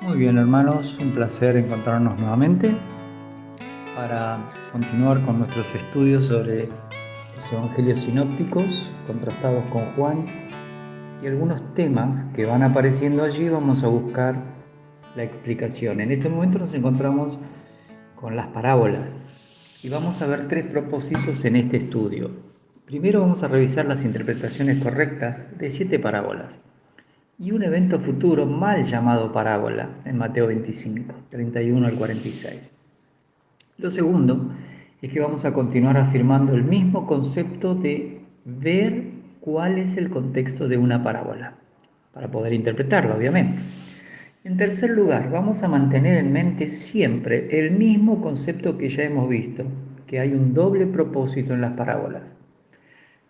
Muy bien, hermanos, un placer encontrarnos nuevamente para continuar con nuestros estudios sobre los evangelios sinópticos contrastados con Juan y algunos temas que van apareciendo allí. Vamos a buscar la explicación. En este momento nos encontramos con las parábolas y vamos a ver tres propósitos en este estudio. Primero vamos a revisar las interpretaciones correctas de 7 parábolas y un evento futuro mal llamado parábola en Mateo 25, 31 al 46. Lo segundo es que vamos a continuar afirmando el mismo concepto de ver cuál es el contexto de una parábola, para poder interpretarla, obviamente. En tercer lugar, vamos a mantener en mente siempre el mismo concepto que ya hemos visto, que hay un doble propósito en las parábolas.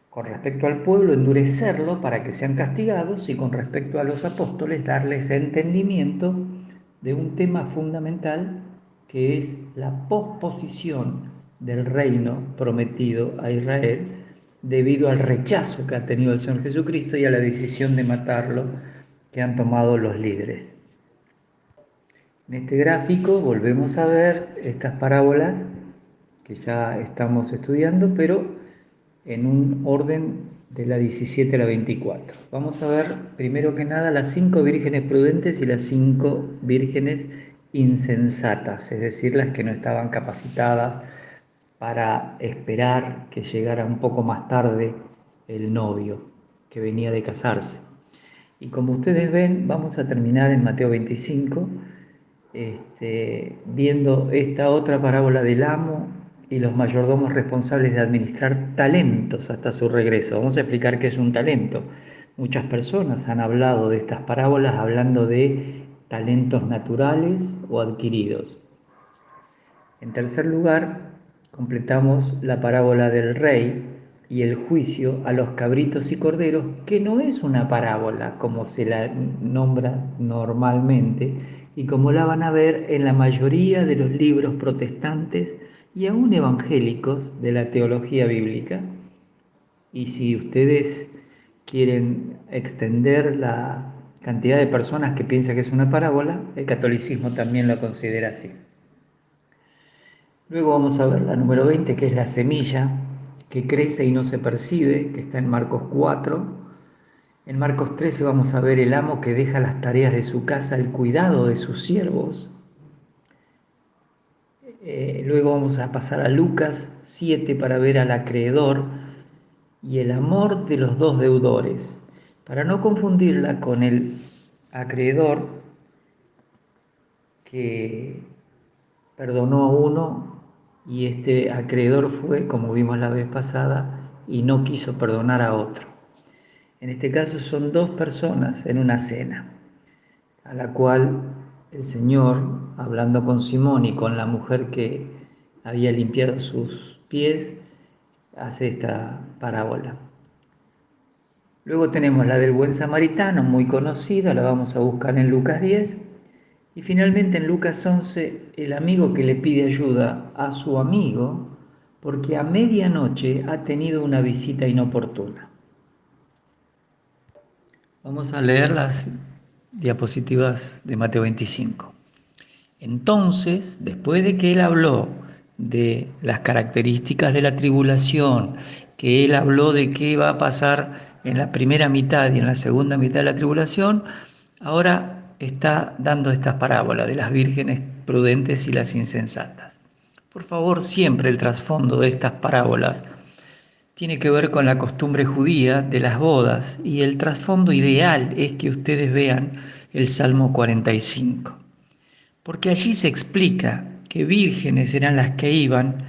Con respecto al pueblo, endurecerlo para que sean castigados, y con respecto a los apóstoles, darles entendimiento de un tema fundamental que es la posposición del reino prometido a Israel debido al rechazo que ha tenido el Señor Jesucristo y a la decisión de matarlo que han tomado los líderes. En este gráfico volvemos a ver estas parábolas que ya estamos estudiando, pero en un orden de la 17 a la 24. Vamos a ver primero que nada las 5 vírgenes prudentes y las 5 vírgenes insensatas, es decir, las que no estaban capacitadas para esperar que llegara un poco más tarde el novio que venía de casarse. Y como ustedes ven, vamos a terminar en Mateo 25, viendo esta otra parábola del amo y los mayordomos responsables de administrar talentos hasta su regreso. Vamos a explicar qué es un talento. Muchas personas han hablado de estas parábolas hablando de talentos naturales o adquiridos. En tercer lugar, completamos la parábola del rey y el juicio a los cabritos y corderos, que no es una parábola como se la nombra normalmente y como la van a ver en la mayoría de los libros protestantes y aún evangélicos de la teología bíblica. Y si ustedes quieren extender la cantidad de personas que piensan que es una parábola, el catolicismo también lo considera así. Luego vamos a ver la número 20, que es la semilla que crece y no se percibe, que está en Marcos 4. En Marcos 13 vamos a ver el amo que deja las tareas de su casa al cuidado de sus siervos. Luego vamos a pasar a Lucas 7 para ver al acreedor y el amor de los dos deudores, para no confundirla con el acreedor que perdonó a uno y este acreedor fue, como vimos la vez pasada, y no quiso perdonar a otro. En este caso son 2 personas en una cena, a la cual el Señor, hablando con Simón y con la mujer que había limpiado sus pies, hace esta parábola. Luego tenemos la del buen samaritano, muy conocida, la vamos a buscar en Lucas 10. Y finalmente en Lucas 11, el amigo que le pide ayuda a su amigo porque a medianoche ha tenido una visita inoportuna. Vamos a leer las diapositivas de Mateo 25. Entonces, después de que él habló de las características de la tribulación, que él habló de qué va a pasar en la primera mitad y en la segunda mitad de la tribulación, ahora está dando esta parábola de las vírgenes prudentes y las insensatas. Por favor, siempre el trasfondo de estas parábolas tiene que ver con la costumbre judía de las bodas, y el trasfondo ideal es que ustedes vean el Salmo 45. Porque allí se explica que vírgenes eran las que iban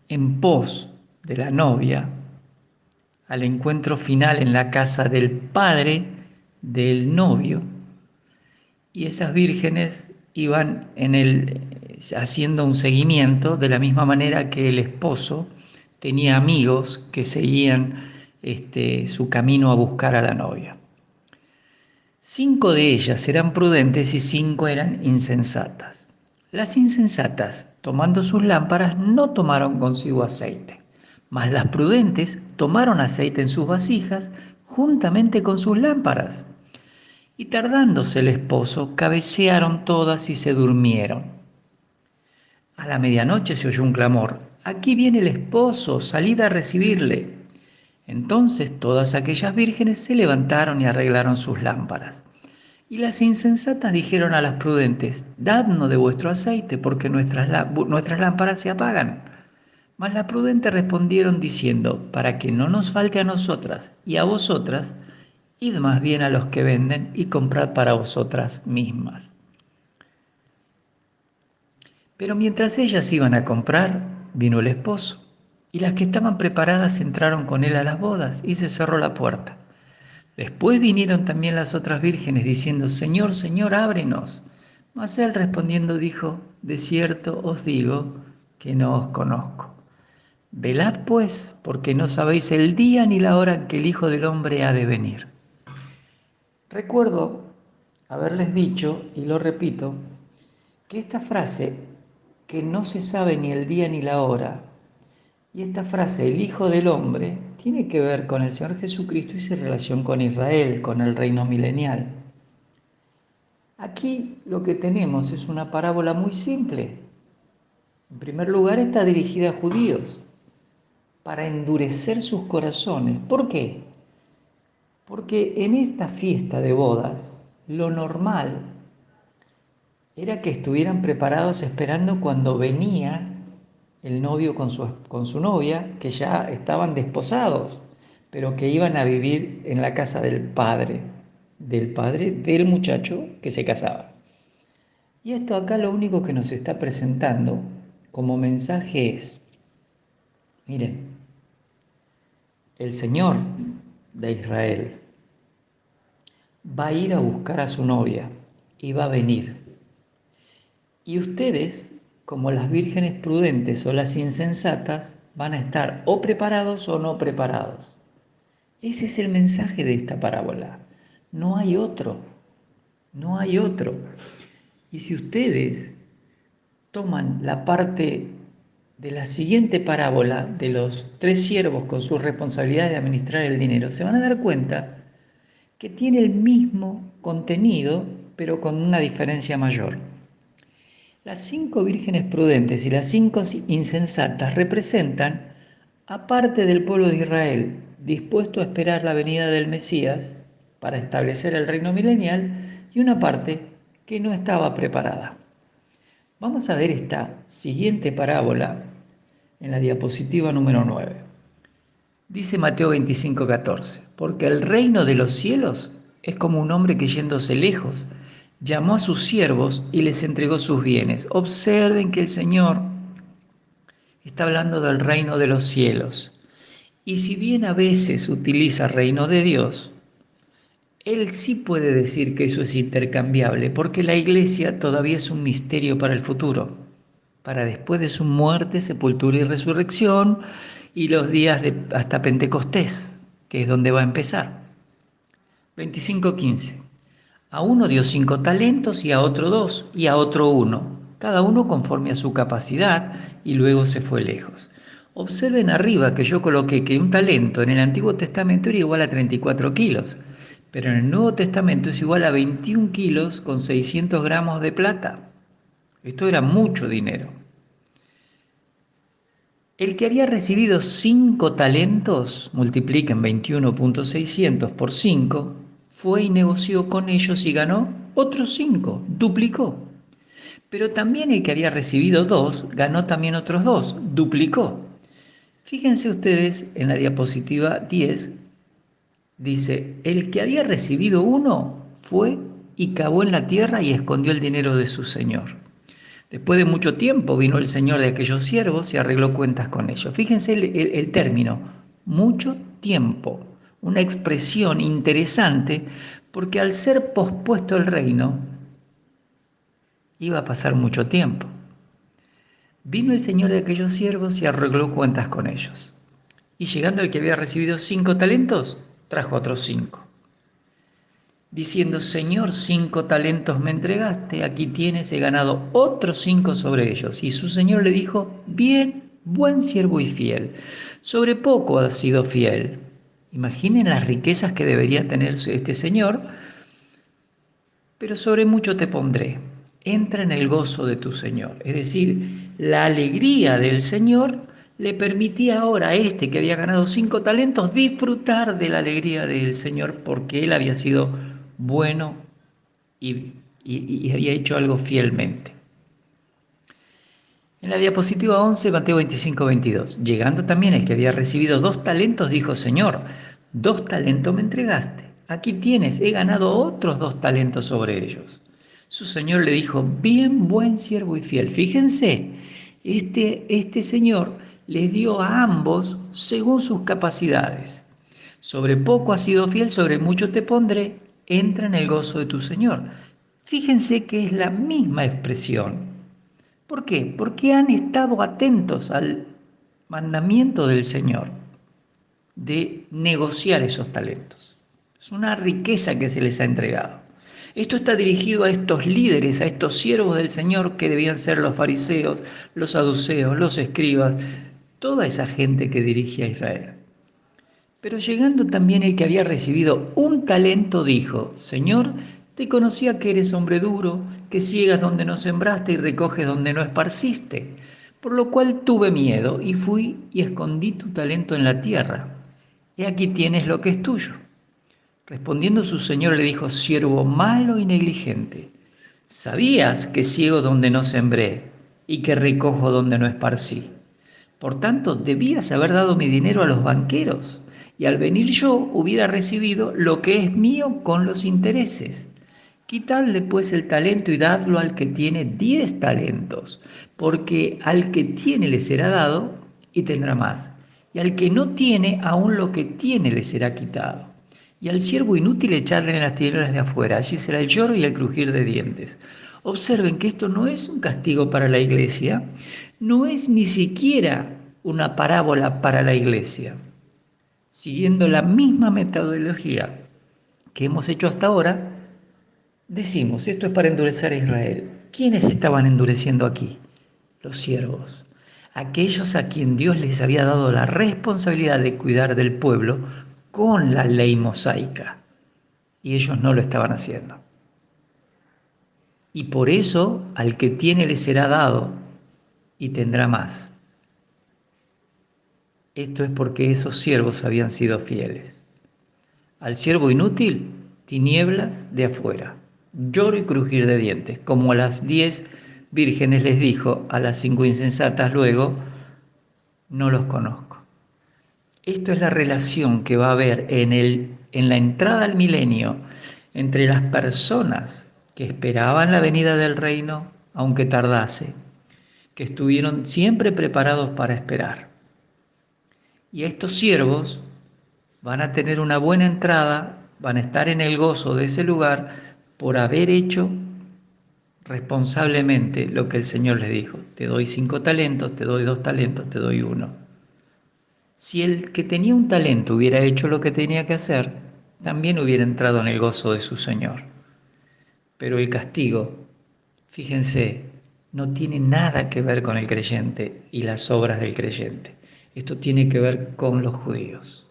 en pos de la novia al encuentro final en la casa del padre del novio, y esas vírgenes iban haciendo un seguimiento de la misma manera que el esposo tenía amigos que seguían su camino a buscar a la novia. 5 de ellas eran prudentes y 5 eran insensatas. Las insensatas, tomando sus lámparas, no tomaron consigo aceite, mas las prudentes tomaron aceite en sus vasijas juntamente con sus lámparas. Y tardándose el esposo, cabecearon todas y se durmieron. A la medianoche se oyó un clamor: «Aquí viene el esposo, salid a recibirle». Entonces todas aquellas vírgenes se levantaron y arreglaron sus lámparas. Y las insensatas dijeron a las prudentes: «Dadnos de vuestro aceite, porque nuestras lámparas se apagan». Mas las prudentes respondieron diciendo: «Para que no nos falte a nosotras y a vosotras, id más bien a los que venden y comprad para vosotras mismas». Pero mientras ellas iban a comprar, vino el esposo, y las que estaban preparadas entraron con él a las bodas, y se cerró la puerta. Después vinieron también las otras vírgenes, diciendo: «Señor, Señor, ábrenos». Mas él respondiendo dijo: «De cierto os digo que no os conozco. Velad pues, porque no sabéis el día ni la hora en que el Hijo del Hombre ha de venir». Recuerdo haberles dicho, y lo repito, que esta frase, que no se sabe ni el día ni la hora, y esta frase, el Hijo del Hombre, tiene que ver con el Señor Jesucristo y su relación con Israel, con el reino milenial. Aquí lo que tenemos es una parábola muy simple. En primer lugar, está dirigida a judíos, para endurecer sus corazones. ¿Por qué? Porque en esta fiesta de bodas, lo normal era que estuvieran preparados esperando cuando venía el novio con su novia, que ya estaban desposados, pero que iban a vivir en la casa del padre del muchacho que se casaba. Y esto acá lo único que nos está presentando como mensaje es: miren, el Señor de Israel va a ir a buscar a su novia y va a venir. Y ustedes, como las vírgenes prudentes o las insensatas, van a estar o preparados o no preparados. Ese es el mensaje de esta parábola. No hay otro, no hay otro. Y si ustedes toman la parte de la siguiente parábola de los 3 siervos con su responsabilidad de administrar el dinero, se van a dar cuenta que tiene el mismo contenido, pero con una diferencia mayor. Las 5 vírgenes prudentes y las 5 insensatas representan a parte del pueblo de Israel dispuesto a esperar la venida del Mesías para establecer el reino milenial, y una parte que no estaba preparada. Vamos a ver esta siguiente parábola en la diapositiva número 9. Dice Mateo 25:14: «Porque el reino de los cielos es como un hombre que, yéndose lejos, llamó a sus siervos y les entregó sus bienes». Observen que el Señor está hablando del reino de los cielos. Y si bien a veces utiliza reino de Dios, Él sí puede decir que eso es intercambiable, porque la iglesia todavía es un misterio para el futuro, para después de su muerte, sepultura y resurrección, y los días hasta Pentecostés, que es donde va a empezar. 25:15. A uno dio 5 talentos, y a otro 2, y a otro 1, cada uno conforme a su capacidad, y luego se fue lejos. Observen arriba que yo coloqué que un talento en el Antiguo Testamento era igual a 34 kilos, pero en el Nuevo Testamento es igual a 21 kilos con 600 gramos de plata. Esto era mucho dinero. El que había recibido 5 talentos, multipliquen 21.600 por 5, fue y negoció con ellos y ganó otros 5, duplicó. Pero también el que había recibido 2, ganó también otros 2, duplicó. Fíjense ustedes en la diapositiva 10, dice: el que había recibido 1 fue y cavó en la tierra y escondió el dinero de su señor. Después de mucho tiempo vino el señor de aquellos siervos y arregló cuentas con ellos. Fíjense el término, mucho tiempo, una expresión interesante, porque al ser pospuesto el reino, iba a pasar mucho tiempo. Vino el señor de aquellos siervos y arregló cuentas con ellos. Y llegando el que había recibido 5 talentos, trajo otros 5. Diciendo: Señor, 5 talentos me entregaste, aquí tienes, he ganado otros 5 sobre ellos. Y su señor le dijo: bien, buen siervo y fiel, sobre poco has sido fiel. Imaginen las riquezas que debería tener este señor, pero sobre mucho te pondré. Entra en el gozo de tu Señor. Es decir, la alegría del Señor le permitía ahora a este que había ganado 5 talentos disfrutar de la alegría del Señor porque él había sido bueno y había hecho algo fielmente. En la diapositiva 11, Mateo 25, 22. Llegando también el que había recibido 2 talentos, dijo: Señor, 2 talentos me entregaste. Aquí tienes, he ganado otros 2 talentos sobre ellos. Su señor le dijo: bien, buen siervo y fiel. Fíjense, este señor les dio a ambos según sus capacidades. Sobre poco has sido fiel, sobre mucho te pondré. Entra en el gozo de tu Señor. Fíjense que es la misma expresión. ¿Por qué? Porque han estado atentos al mandamiento del Señor de negociar esos talentos. Es una riqueza que se les ha entregado. Esto está dirigido a estos líderes, a estos siervos del Señor que debían ser los fariseos, los saduceos, los escribas, toda esa gente que dirige a Israel. Pero llegando también el que había recibido 1 talento, dijo: Señor, te conocía que eres hombre duro, que ciegas donde no sembraste y recoges donde no esparciste. Por lo cual tuve miedo y fui y escondí tu talento en la tierra. He aquí tienes lo que es tuyo. Respondiendo su señor le dijo: siervo malo y negligente, sabías que ciego donde no sembré y que recojo donde no esparcí. Por tanto, debías haber dado mi dinero a los banqueros, y al venir yo hubiera recibido lo que es mío con los intereses. Quitadle pues el talento y dadlo al que tiene 10 talentos, porque al que tiene le será dado y tendrá más, y al que no tiene, aún lo que tiene le será quitado. Y al siervo inútil echarle en las tinieblas de afuera, allí será el lloro y el crujir de dientes. Observen que esto no es un castigo para la iglesia, no es ni siquiera una parábola para la iglesia. Siguiendo la misma metodología que hemos hecho hasta ahora, decimos, esto es para endurecer a Israel. ¿Quiénes estaban endureciendo aquí? Los siervos. Aquellos a quien Dios les había dado la responsabilidad de cuidar del pueblo con la ley mosaica. Y ellos no lo estaban haciendo. Y por eso al que tiene le será dado y tendrá más. Esto es porque esos siervos habían sido fieles. Al siervo inútil, tinieblas de afuera, lloro y crujir de dientes, como a las 10 vírgenes les dijo a las 5 insensatas luego: no los conozco. Esto es la relación que va a haber en la entrada al milenio entre las personas que esperaban la venida del reino, aunque tardase, que estuvieron siempre preparados para esperar. Y estos siervos van a tener una buena entrada, van a estar en el gozo de ese lugar por haber hecho responsablemente lo que el Señor les dijo: te doy 5 talentos, te doy 2 talentos, te doy 1. Si el que tenía un talento hubiera hecho lo que tenía que hacer, también hubiera entrado en el gozo de su Señor. Pero el castigo, fíjense, no tiene nada que ver con el creyente y las obras del creyente. Esto tiene que ver con los judíos.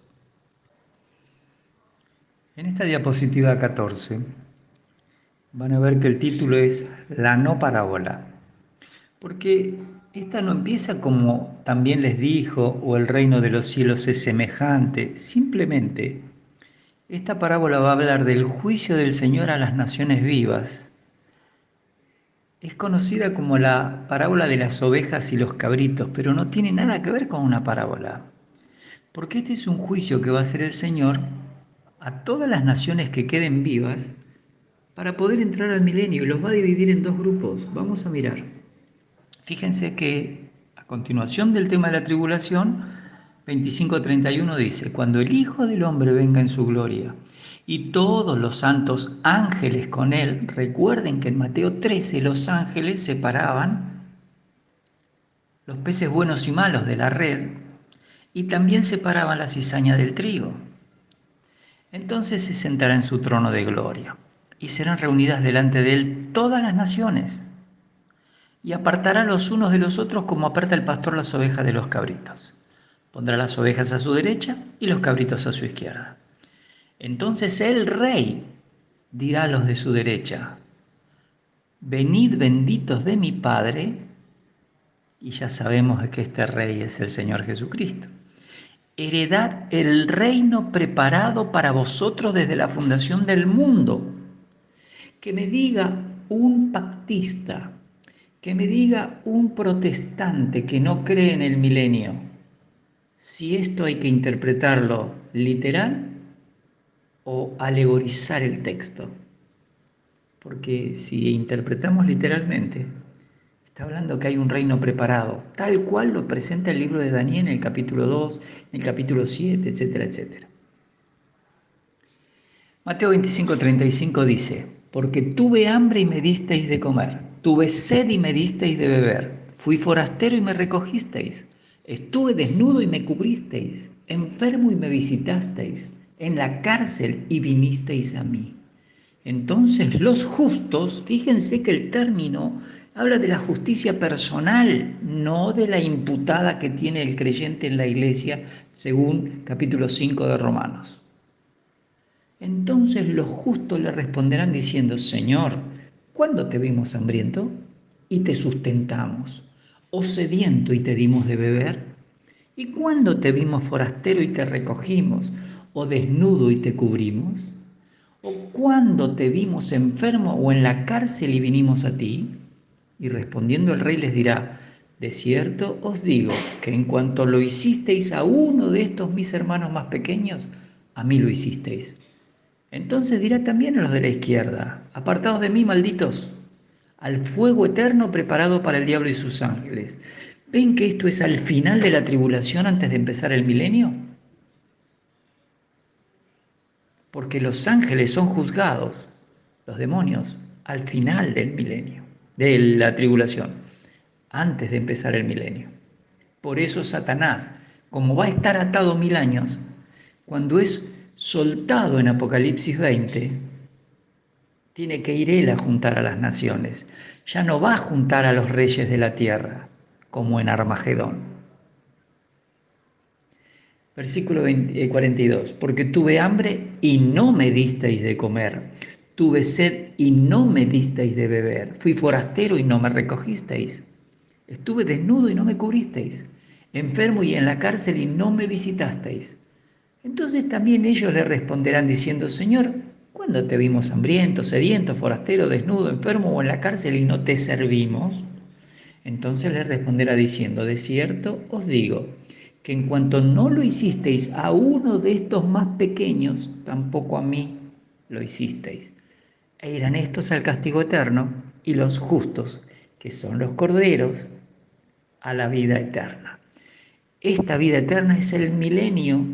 En esta diapositiva 14 van a ver que el título es La no parábola, porque esta no empieza como también les dijo o el reino de los cielos es semejante. Simplemente esta parábola va a hablar del juicio del Señor a las naciones vivas. Es conocida como la parábola de las ovejas y los cabritos, pero no tiene nada que ver con una parábola, porque este es un juicio que va a hacer el Señor a todas las naciones que queden vivas para poder entrar al milenio, y los va a dividir en 2 grupos. Vamos a mirar. Fíjense que a continuación del tema de la tribulación, 25:31 dice: cuando el Hijo del Hombre venga en su gloria y todos los santos ángeles con él. Recuerden que en Mateo 13 los ángeles separaban los peces buenos y malos de la red y también separaban la cizaña del trigo. Entonces se sentará en su trono de gloria y serán reunidas delante de él todas las naciones, y apartará los unos de los otros como aparta el pastor las ovejas de los cabritos. Pondrá las ovejas a su derecha y los cabritos a su izquierda. Entonces el rey dirá a los de su derecha: venid benditos de mi Padre, y ya sabemos que este rey es el Señor Jesucristo. Heredad el reino preparado para vosotros desde la fundación del mundo. Que me diga un pactista, que me diga un protestante que no cree en el milenio, si esto hay que interpretarlo literal o alegorizar el texto. Porque si interpretamos literalmente, está hablando que hay un reino preparado, tal cual lo presenta el libro de Daniel en el capítulo 2, en el capítulo 7, etcétera, etcétera. Mateo 25:35 dice: porque tuve hambre y me disteis de comer, tuve sed y me disteis de beber, fui forastero y me recogisteis, estuve desnudo y me cubristeis, enfermo y me visitasteis, en la cárcel y vinisteis a mí. Entonces los justos, fíjense que el término habla de la justicia personal, no de la imputada que tiene el creyente en la iglesia, según capítulo 5 de Romanos. Entonces los justos le responderán diciendo: Señor, ¿cuándo te vimos hambriento y te sustentamos, o sediento y te dimos de beber? ¿Y cuándo te vimos forastero y te recogimos, o desnudo y te cubrimos? ¿O cuándo te vimos enfermo o en la cárcel y vinimos a ti? Y respondiendo el rey les dirá: de cierto os digo que en cuanto lo hicisteis a uno de estos mis hermanos más pequeños, a mí lo hicisteis. Entonces dirá también a los de la izquierda: apartaos de mí, malditos, al fuego eterno preparado para el diablo y sus ángeles. ¿Ven que esto es al final de la tribulación, antes de empezar el milenio? Porque los ángeles son juzgados, los demonios, al final del milenio, de la tribulación, antes de empezar el milenio. Por eso Satanás, como va a estar atado 1000 años, cuando es soltado en Apocalipsis 20, tiene que ir él a juntar a las naciones. Ya no va a juntar a los reyes de la tierra, como en Armagedón. Versículo 42. Porque tuve hambre y no me disteis de comer. Tuve sed y no me disteis de beber. Fui forastero y no me recogisteis. Estuve desnudo y no me cubristeis. Enfermo y en la cárcel y no me visitasteis. Entonces también ellos le responderán diciendo: Señor, ¿cuándo te vimos hambriento, sediento, forastero, desnudo, enfermo o en la cárcel y no te servimos? Entonces le responderá diciendo: de cierto os digo que en cuanto no lo hicisteis a uno de estos más pequeños, tampoco a mí lo hicisteis. E irán estos al castigo eterno, y los justos, que son los corderos, a la vida eterna. Esta vida eterna es el milenio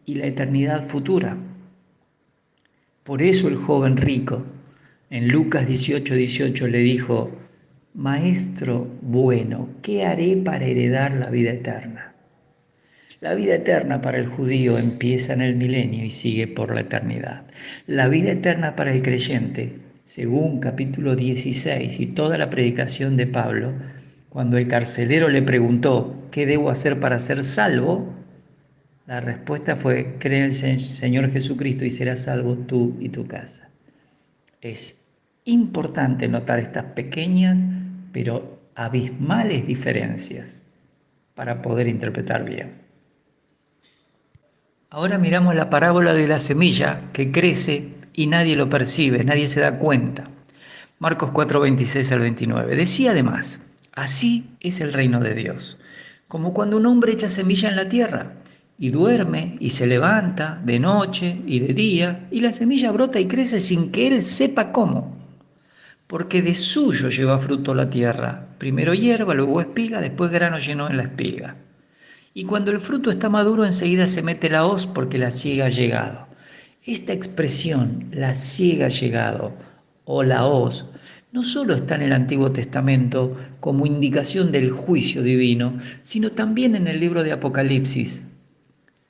y la eternidad futura. Por eso el joven rico en Lucas 18:18 le dijo: Maestro bueno, ¿qué haré para heredar la vida eterna? La vida eterna para el judío empieza en el milenio y sigue por la eternidad. La vida eterna para el creyente, según capítulo 16 y toda la predicación de Pablo, cuando el carcelero le preguntó: ¿qué debo hacer para ser salvo? La respuesta fue: cree en el Señor Jesucristo y serás salvo tú y tu casa. Es importante notar estas pequeñas pero abismales diferencias para poder interpretar bien. Ahora miramos la parábola de la semilla que crece y nadie lo percibe, nadie se da cuenta. Marcos 4:26 al 29. Decía además: así es el reino de Dios, como cuando un hombre echa semilla en la tierra y duerme y se levanta de noche y de día, y la semilla brota y crece sin que él sepa cómo. Porque de suyo lleva fruto la tierra, primero hierba, luego espiga, después grano lleno en la espiga. Y cuando el fruto está maduro, enseguida se mete la hoz, porque la siega ha llegado. Esta expresión, la siega ha llegado, o la hoz, no solo está en el Antiguo Testamento como indicación del juicio divino, sino también en el libro de Apocalipsis.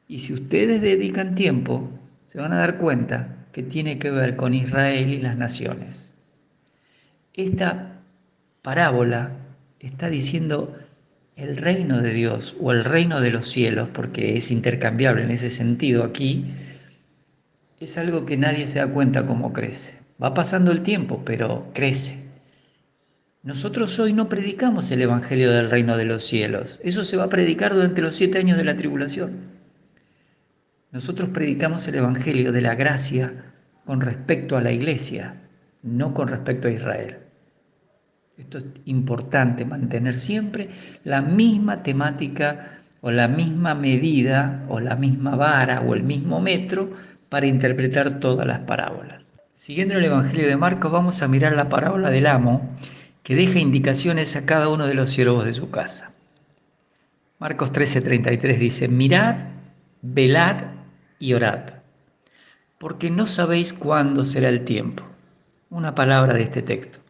Y si ustedes dedican tiempo, se van a dar cuenta que tiene que ver con Israel y las naciones. Esta parábola está diciendo el reino de Dios o el reino de los cielos, porque es intercambiable en ese sentido aquí, es algo que nadie se da cuenta cómo crece. Va pasando el tiempo, pero crece. Nosotros hoy no predicamos el Evangelio del reino de los cielos. Eso se va a predicar durante los 7 años de la tribulación. Nosotros predicamos el Evangelio de la gracia con respecto a la iglesia, no con respecto a Israel. Esto es importante, mantener siempre la misma temática o la misma medida o la misma vara o el mismo metro para interpretar todas las parábolas. Siguiendo el Evangelio de Marcos, vamos a mirar la parábola del amo que deja indicaciones a cada uno de los siervos de su casa. Marcos 13:33 dice: mirad, velad y orad, porque no sabéis cuándo será el tiempo. Una palabra de este texto.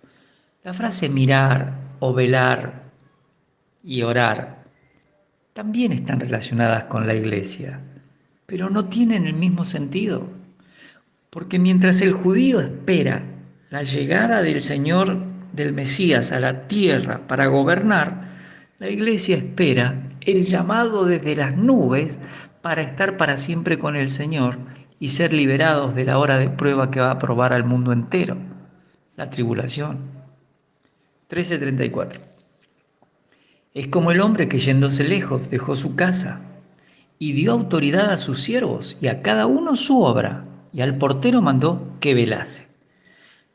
La frase mirar o velar y orar también están relacionadas con la iglesia, pero no tienen el mismo sentido, porque mientras el judío espera la llegada del Señor, del Mesías, a la tierra para gobernar, la iglesia espera el llamado desde las nubes para estar para siempre con el Señor y ser liberados de la hora de prueba que va a probar al mundo entero, la tribulación. 13:34. Es como el hombre que yéndose lejos dejó su casa y dio autoridad a sus siervos y a cada uno su obra, y al portero mandó que velase.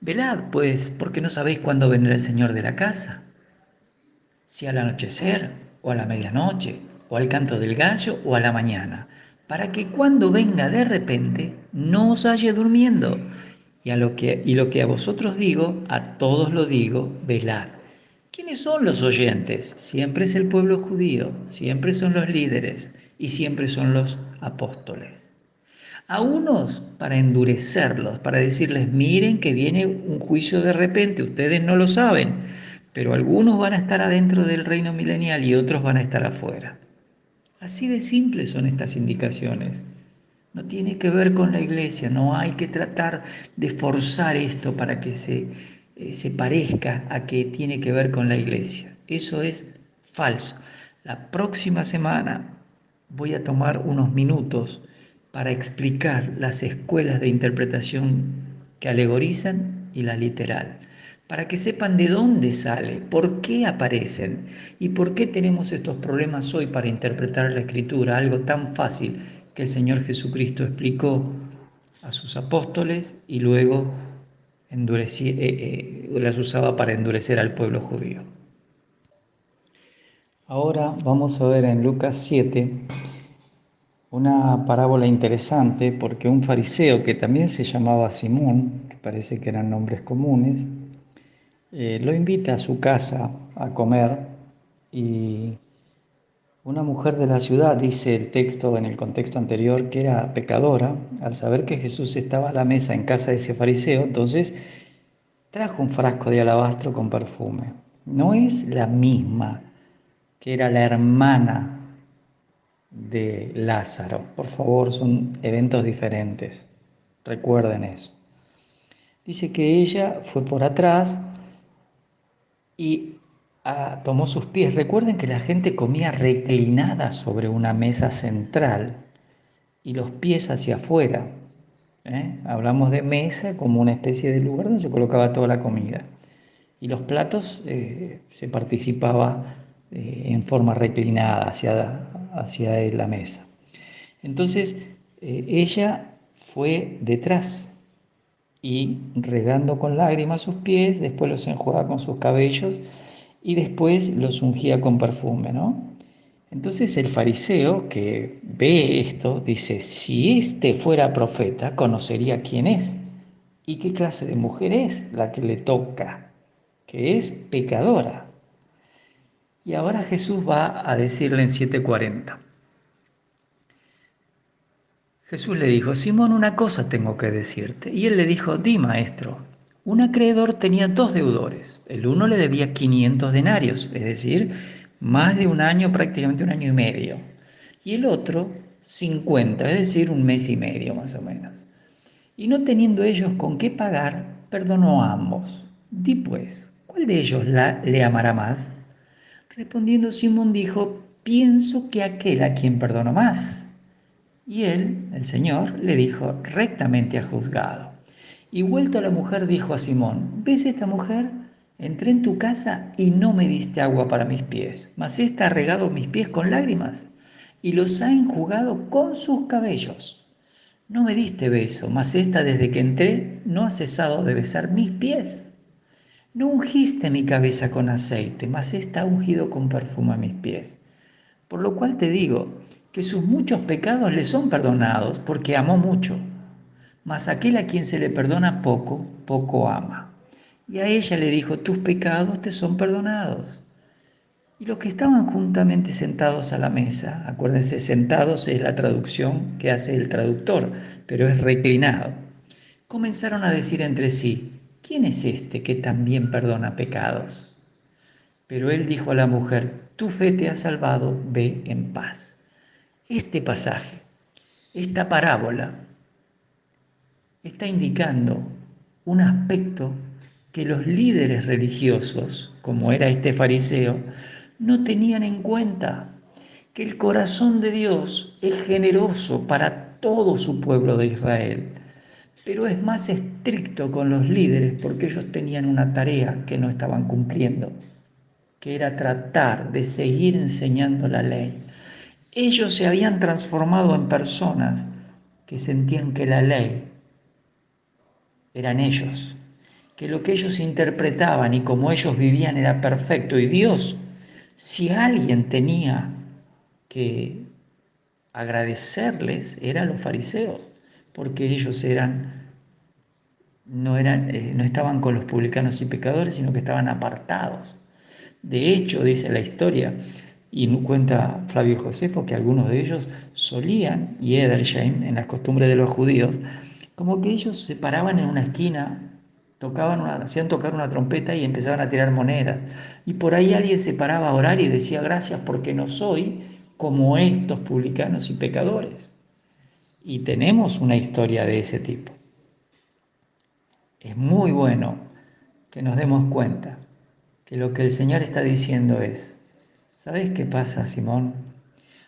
Velad, pues, porque no sabéis cuándo vendrá el Señor de la casa, si al anochecer, o a la medianoche, o al canto del gallo, o a la mañana, para que cuando venga de repente no os halle durmiendo. Y lo que a vosotros digo, a todos lo digo, velad. ¿Quiénes son los oyentes? Siempre es el pueblo judío, siempre son los líderes y siempre son los apóstoles. A unos para endurecerlos, para decirles: miren que viene un juicio de repente, ustedes no lo saben, pero algunos van a estar adentro del reino milenial y otros van a estar afuera. Así de simples son estas indicaciones. No tiene que ver con la iglesia, no hay que tratar de forzar esto para que se parezca a que tiene que ver con la iglesia. Eso es falso. La próxima semana voy a tomar unos minutos para explicar las escuelas de interpretación que alegorizan y la literal, para que sepan de dónde sale, por qué aparecen y por qué tenemos estos problemas hoy para interpretar la Escritura, algo tan fácil que el Señor Jesucristo explicó a sus apóstoles y luego las usaba para endurecer al pueblo judío. Ahora vamos a ver en Lucas 7 una parábola interesante, porque un fariseo que también se llamaba Simón, que parece que eran nombres comunes, lo invita a su casa a comer, y una mujer de la ciudad, dice el texto en el contexto anterior, que era pecadora, al saber que Jesús estaba a la mesa en casa de ese fariseo, entonces trajo un frasco de alabastro con perfume. No es la misma que era la hermana de Lázaro. Por favor, son eventos diferentes. Recuerden eso. Dice que ella fue por atrás y tomó sus pies. Recuerden que la gente comía reclinada sobre una mesa central y los pies hacia afuera. Hablamos de mesa como una especie de lugar donde se colocaba toda la comida. Y los platos se participaba en forma reclinada hacia la mesa. Entonces ella fue detrás y regando con lágrimas sus pies, después los enjuagaba con sus cabellos y después los ungía con perfume, ¿no? Entonces el fariseo que ve esto dice: si este fuera profeta, conocería quién es y qué clase de mujer es la que le toca, que es pecadora. Y ahora Jesús va a decirle en 7:40. Jesús le dijo: Simón, una cosa tengo que decirte. Y él le dijo: di, maestro. Un acreedor tenía 2 deudores. El uno le debía 500 denarios, es decir, más de un año, prácticamente un año y medio. Y el otro 50, es decir, un mes y medio más o menos. Y no teniendo ellos con qué pagar, perdonó a ambos. Di pues, ¿cuál de ellos le amará más? Respondiendo Simón dijo: pienso que aquel a quien perdonó más. Y él, el Señor, le dijo: rectamente has juzgado. Y vuelto a la mujer dijo a Simón, ¿ves esta mujer? Entré en tu casa y no me diste agua para mis pies, mas ésta ha regado mis pies con lágrimas y los ha enjugado con sus cabellos. No me diste beso, mas ésta desde que entré no ha cesado de besar mis pies. No ungiste mi cabeza con aceite, mas ésta ha ungido con perfume mis pies. Por lo cual te digo que sus muchos pecados le son perdonados porque amó mucho. Mas aquel a quien se le perdona poco, poco ama. Y a ella le dijo, tus pecados te son perdonados. Y los que estaban juntamente sentados a la mesa, acuérdense, sentados es la traducción que hace el traductor, pero es reclinado, comenzaron a decir entre sí, ¿quién es este que también perdona pecados? Pero él dijo a la mujer, tu fe te ha salvado, ve en paz. Este pasaje, esta parábola, está indicando un aspecto que los líderes religiosos, como era este fariseo, no tenían en cuenta, que el corazón de Dios es generoso para todo su pueblo de Israel, pero es más estricto con los líderes porque ellos tenían una tarea que no estaban cumpliendo, que era tratar de seguir enseñando la ley. Ellos se habían transformado en personas que sentían que la ley eran ellos, que lo que ellos interpretaban y como ellos vivían era perfecto. Y Dios, si alguien tenía que agradecerles, eran los fariseos, porque ellos no estaban con los publicanos y pecadores, sino que estaban apartados. De hecho, dice la historia, y cuenta Flavio Josefo, que algunos de ellos solían, y Edersheim, en las costumbres de los judíos, como que ellos se paraban en una esquina, hacían tocar una trompeta y empezaban a tirar monedas. Y por ahí alguien se paraba a orar y decía, gracias porque no soy como estos publicanos y pecadores. Y tenemos una historia de ese tipo. Es muy bueno que nos demos cuenta que lo que el Señor está diciendo es, ¿sabes qué pasa, Simón?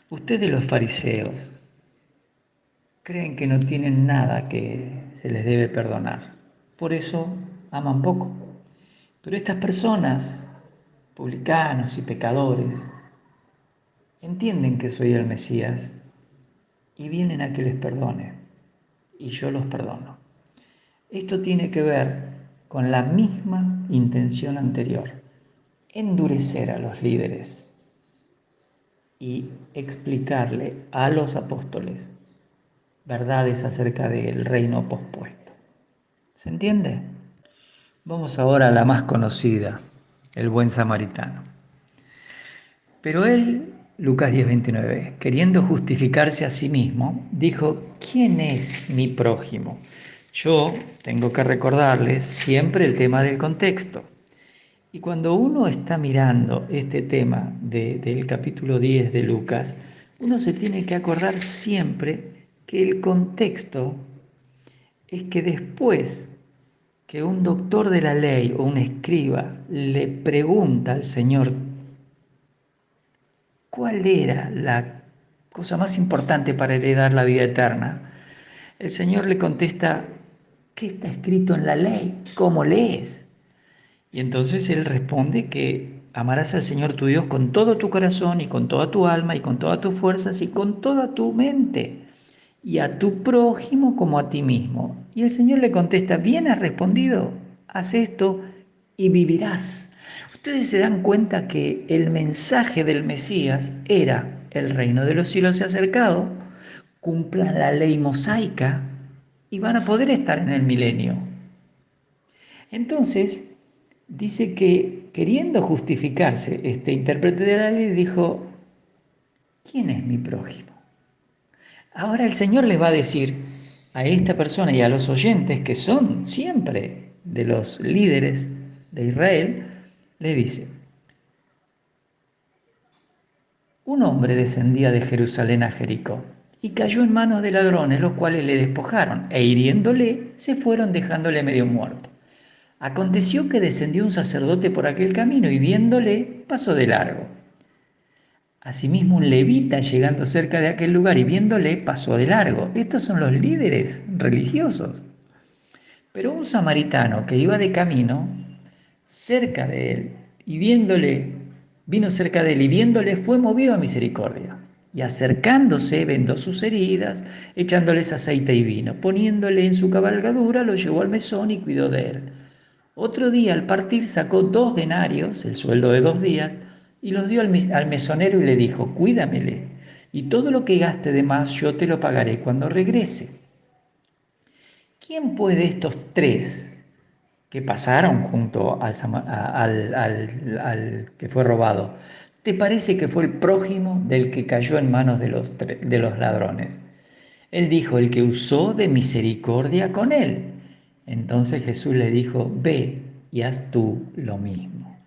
Ustedes los fariseos creen que no tienen nada que se les debe perdonar. Por eso aman poco. Pero estas personas, publicanos y pecadores, entienden que soy el Mesías y vienen a que les perdone. Y yo los perdono. Esto tiene que ver con la misma intención anterior, endurecer a los líderes y explicarle a los apóstoles verdades acerca del reino pospuesto. ¿Se entiende? Vamos ahora a la más conocida, el buen samaritano. Pero él, Lucas 10:29, queriendo justificarse a sí mismo, dijo, ¿quién es mi prójimo? Yo tengo que recordarles siempre el tema del contexto. Y cuando uno está mirando este tema del capítulo 10 de Lucas, uno se tiene que acordar siempre que el contexto es que después que un doctor de la ley o un escriba le pregunta al Señor cuál era la cosa más importante para heredar la vida eterna, el Señor le contesta, ¿qué está escrito en la ley? ¿Cómo lees? Y entonces él responde que amarás al Señor tu Dios con todo tu corazón y con toda tu alma y con todas tus fuerzas y con toda tu mente y a tu prójimo como a ti mismo. Y el Señor le contesta, bien has respondido, haz esto y vivirás. Ustedes se dan cuenta que el mensaje del Mesías era el reino de los cielos se ha acercado, cumplan la ley mosaica y van a poder estar en el milenio. Entonces, dice que queriendo justificarse, este intérprete de la ley dijo, ¿quién es mi prójimo? Ahora el Señor les va a decir a esta persona y a los oyentes que son siempre de los líderes de Israel, le dice, un hombre descendía de Jerusalén a Jericó y cayó en manos de ladrones, los cuales le despojaron e hiriéndole se fueron dejándole medio muerto. Aconteció que descendió un sacerdote por aquel camino y viéndole pasó de largo. Asimismo un levita llegando cerca de aquel lugar y viéndole pasó de largo. Estos son los líderes religiosos. Pero un samaritano que iba de camino cerca de él y viéndole, vino cerca de él y viéndole fue movido a misericordia. Y acercándose vendó sus heridas, echándoles aceite y vino, poniéndole en su cabalgadura, lo llevó al mesón y cuidó de él. Otro día al partir sacó 2 denarios, el sueldo de 2 días, y los dio al mesonero y le dijo, cuídamele, y todo lo que gaste de más yo te lo pagaré cuando regrese. ¿Quién pues de estos tres que pasaron junto al que fue robado, te parece que fue el prójimo del que cayó en manos de los ladrones? Él dijo, el que usó de misericordia con él. Entonces Jesús le dijo, ve y haz tú lo mismo.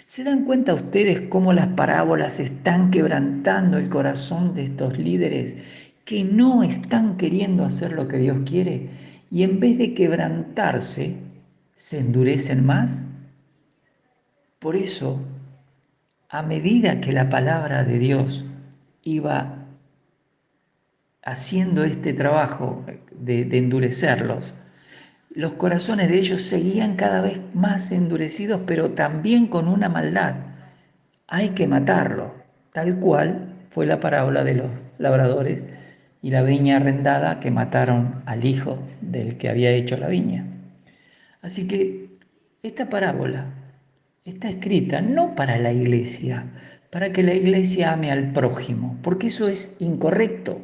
¿Se dan cuenta ustedes cómo las parábolas están quebrantando el corazón de estos líderes que no están queriendo hacer lo que Dios quiere? Y en vez de quebrantarse, se endurecen más. Por eso, a medida que la palabra de Dios iba haciendo este trabajo de endurecerlos, los corazones de ellos seguían cada vez más endurecidos, pero también con una maldad. Hay que matarlo, tal cual fue la parábola de los labradores y la viña arrendada que mataron al hijo del que había hecho la viña. Así que esta parábola está escrita no para la iglesia, para que la iglesia ame al prójimo, porque eso es incorrecto.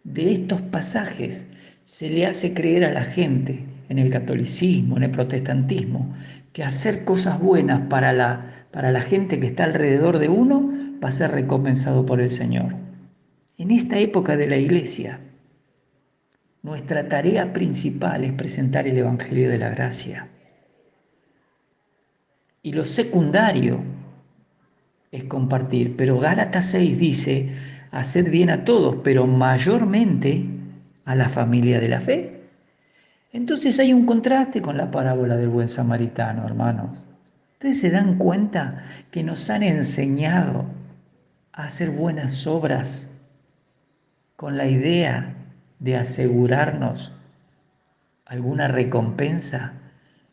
De estos pasajes se le hace creer a la gente en el catolicismo, en el protestantismo, que hacer cosas buenas para la gente que está alrededor de uno va a ser recompensado por el Señor. En esta época de la iglesia, nuestra tarea principal es presentar el Evangelio de la Gracia. Y lo secundario es compartir. Pero Gálatas 6 dice, haced bien a todos, pero mayormente a la familia de la fe. Entonces hay un contraste con la parábola del buen samaritano, hermanos. Ustedes se dan cuenta que nos han enseñado a hacer buenas obras con la idea de asegurarnos alguna recompensa.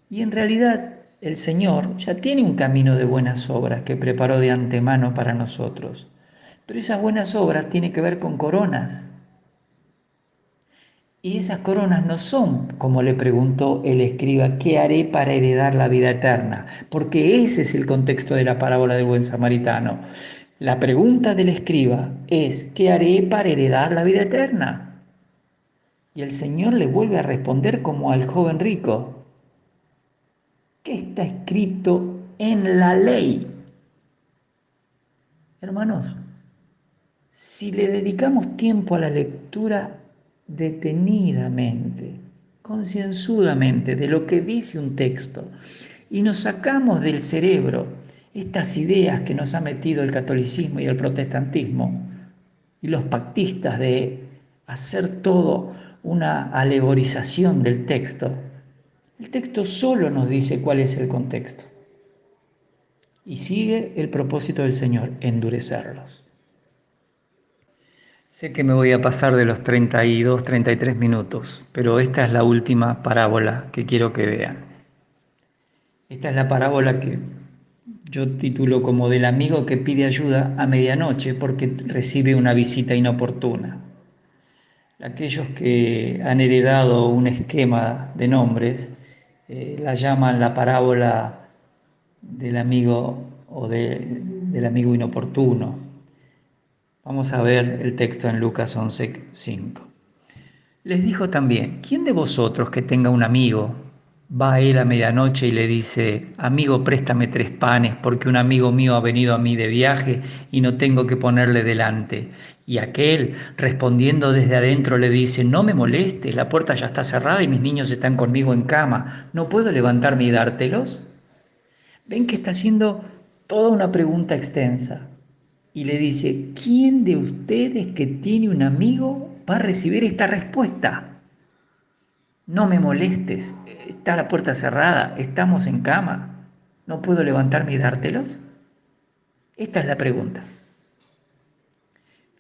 Y en realidad el Señor ya tiene un camino de buenas obras que preparó de antemano para nosotros. Pero esas buenas obras tienen que ver con coronas. Y esas coronas no son, como le preguntó el escriba, ¿qué haré para heredar la vida eterna? Porque ese es el contexto de la parábola del buen samaritano. La pregunta del escriba es, ¿qué haré para heredar la vida eterna? Y el Señor le vuelve a responder como al joven rico. ¿Qué está escrito en la ley? Hermanos, si le dedicamos tiempo a la lectura detenidamente, concienzudamente de lo que dice un texto y nos sacamos del cerebro estas ideas que nos ha metido el catolicismo y el protestantismo y los pactistas de hacer todo una alegorización del texto, el texto solo nos dice cuál es el contexto. Y sigue el propósito del Señor, endurecerlos. Sé que me voy a pasar de los 32, 33 minutos, pero esta es la última parábola que quiero que vean. Esta es la parábola que yo titulo como del amigo que pide ayuda a medianoche porque recibe una visita inoportuna. Aquellos que han heredado un esquema de nombres la llaman la parábola del amigo del amigo inoportuno. Vamos a ver el texto en Lucas 11:5. Les dijo también, ¿quién de vosotros que tenga un amigo va a él a medianoche y le dice, amigo, préstame 3 panes porque un amigo mío ha venido a mí de viaje y no tengo que ponerle delante? Y aquel, respondiendo desde adentro, le dice, no me molestes, la puerta ya está cerrada y mis niños están conmigo en cama, ¿no puedo levantarme y dártelos? Ven que está haciendo toda una pregunta extensa y le dice, ¿quién de ustedes que tiene un amigo va a recibir esta respuesta? No me molestes, está la puerta cerrada, estamos en cama, ¿no puedo levantarme y dártelos? Esta es la pregunta.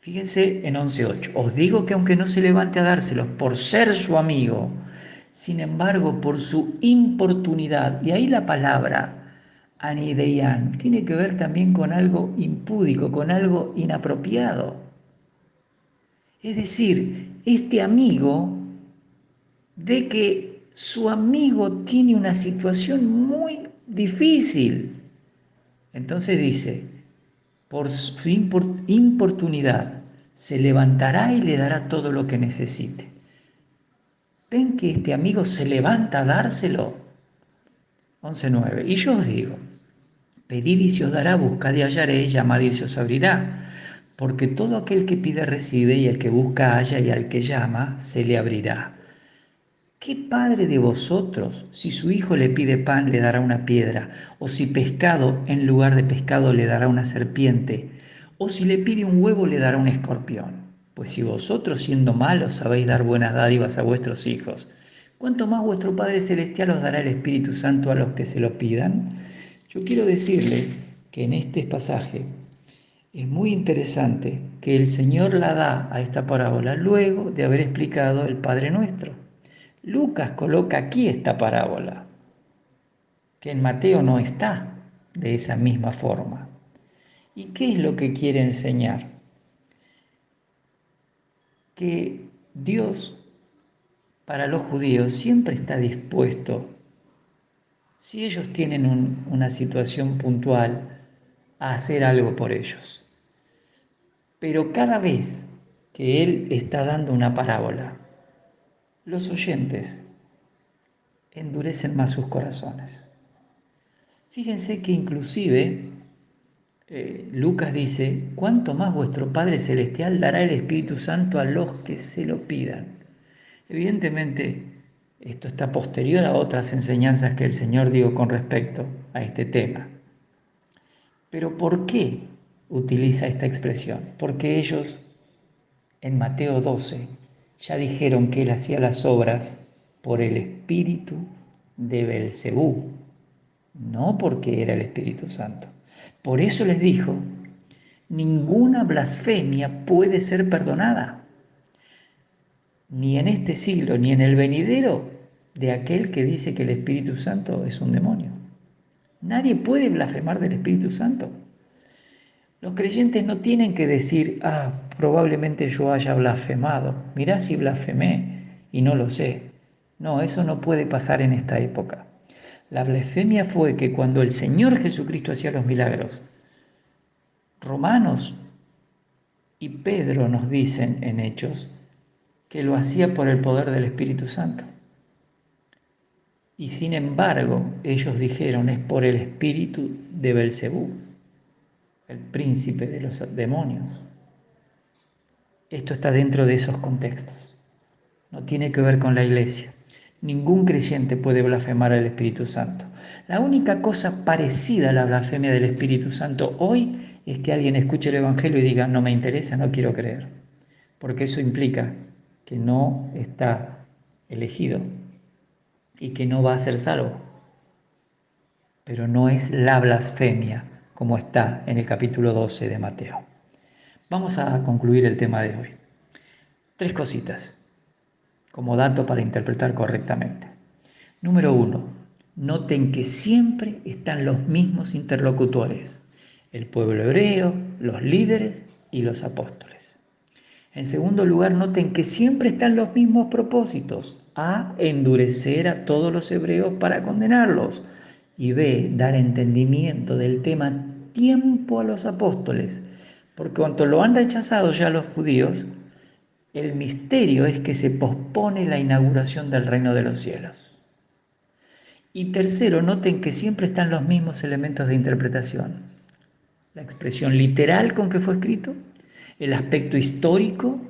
Fíjense en 11:8, os digo que aunque no se levante a dárselos por ser su amigo, Sin embargo, por su importunidad, y ahí la palabra anideian tiene que ver también con algo impúdico, con algo inapropiado. Es decir, este amigo ve que su amigo tiene una situación muy difícil. Entonces dice, por su importunidad se levantará y le dará todo lo que necesite. ¿Ven que este amigo se levanta a dárselo? 11:9. Y yo os digo, pedid y se os dará, buscad y hallaréis, llamad y se os abrirá. Porque todo aquel que pide recibe, y el que busca halla, y al que llama se le abrirá. ¿Qué padre de vosotros, si su hijo le pide pan, le dará una piedra? ¿O si pescado, en lugar de pescado, le dará una serpiente? ¿O si le pide un huevo, le dará un escorpión? Pues si vosotros, siendo malos, sabéis dar buenas dádivas a vuestros hijos, ¿cuánto más vuestro Padre Celestial os dará el Espíritu Santo a los que se lo pidan? Yo quiero decirles que en este pasaje es muy interesante que el Señor la da a esta parábola luego de haber explicado el Padre Nuestro. Lucas coloca aquí esta parábola, que en Mateo no está de esa misma forma. ¿Y qué es lo que quiere enseñar? Que Dios, para los judíos, siempre está dispuesto, si ellos tienen una situación puntual, a hacer algo por ellos. Pero cada vez que Él está dando una parábola, los oyentes endurecen más sus corazones. Fíjense que inclusive Lucas dice, ¿cuánto más vuestro Padre Celestial dará el Espíritu Santo a los que se lo pidan? Evidentemente, esto está posterior a otras enseñanzas que el Señor dio con respecto a este tema. Pero ¿por qué utiliza esta expresión? Porque ellos en Mateo 12 ya dijeron que Él hacía las obras por el espíritu de Belcebú, no porque era el Espíritu Santo. Por eso les dijo, ninguna blasfemia puede ser perdonada, ni en este siglo, ni en el venidero, de aquel que dice que el Espíritu Santo es un demonio. Nadie puede blasfemar del Espíritu Santo. Los creyentes no tienen que decir, probablemente yo haya blasfemado. Mirá si blasfemé y no lo sé. No, eso no puede pasar en esta época. La blasfemia fue que cuando el Señor Jesucristo hacía los milagros, Romanos y Pedro nos dicen en Hechos que lo hacía por el poder del Espíritu Santo. Y sin embargo, ellos dijeron, es por el espíritu de Belcebú, el príncipe de los demonios. Esto está dentro de esos contextos. No tiene que ver con la iglesia. Ningún creyente puede blasfemar al Espíritu Santo. La única cosa parecida a la blasfemia del Espíritu Santo hoy es que alguien escuche el Evangelio y diga, no me interesa, no quiero creer. Porque eso implica que no está elegido y que no va a ser salvo. Pero no es la blasfemia como está en el capítulo 12 de Mateo. Vamos a concluir el tema de hoy. 3 cositas como dato para interpretar correctamente. Número 1, noten que siempre están los mismos interlocutores, el pueblo hebreo, los líderes y los apóstoles. En segundo lugar, noten que siempre están los mismos propósitos: A, endurecer a todos los hebreos para condenarlos, y B, dar entendimiento del tema tiempo a los apóstoles, porque cuanto lo han rechazado ya los judíos, el misterio es que se pospone la inauguración del reino de los cielos. Y tercero, noten que siempre están los mismos elementos de interpretación: la expresión literal con que fue escrito, el aspecto histórico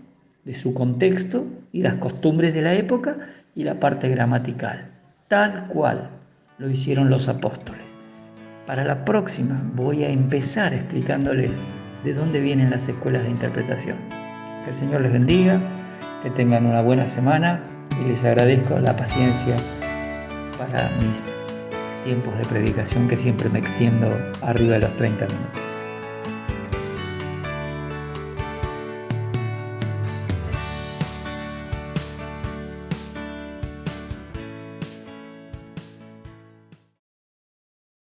de su contexto y las costumbres de la época, y la parte gramatical, tal cual lo hicieron los apóstoles. Para la próxima voy a empezar explicándoles de dónde vienen las escuelas de interpretación. Que el Señor les bendiga, que tengan una buena semana y les agradezco la paciencia para mis tiempos de predicación, que siempre me extiendo arriba de los 30 minutos.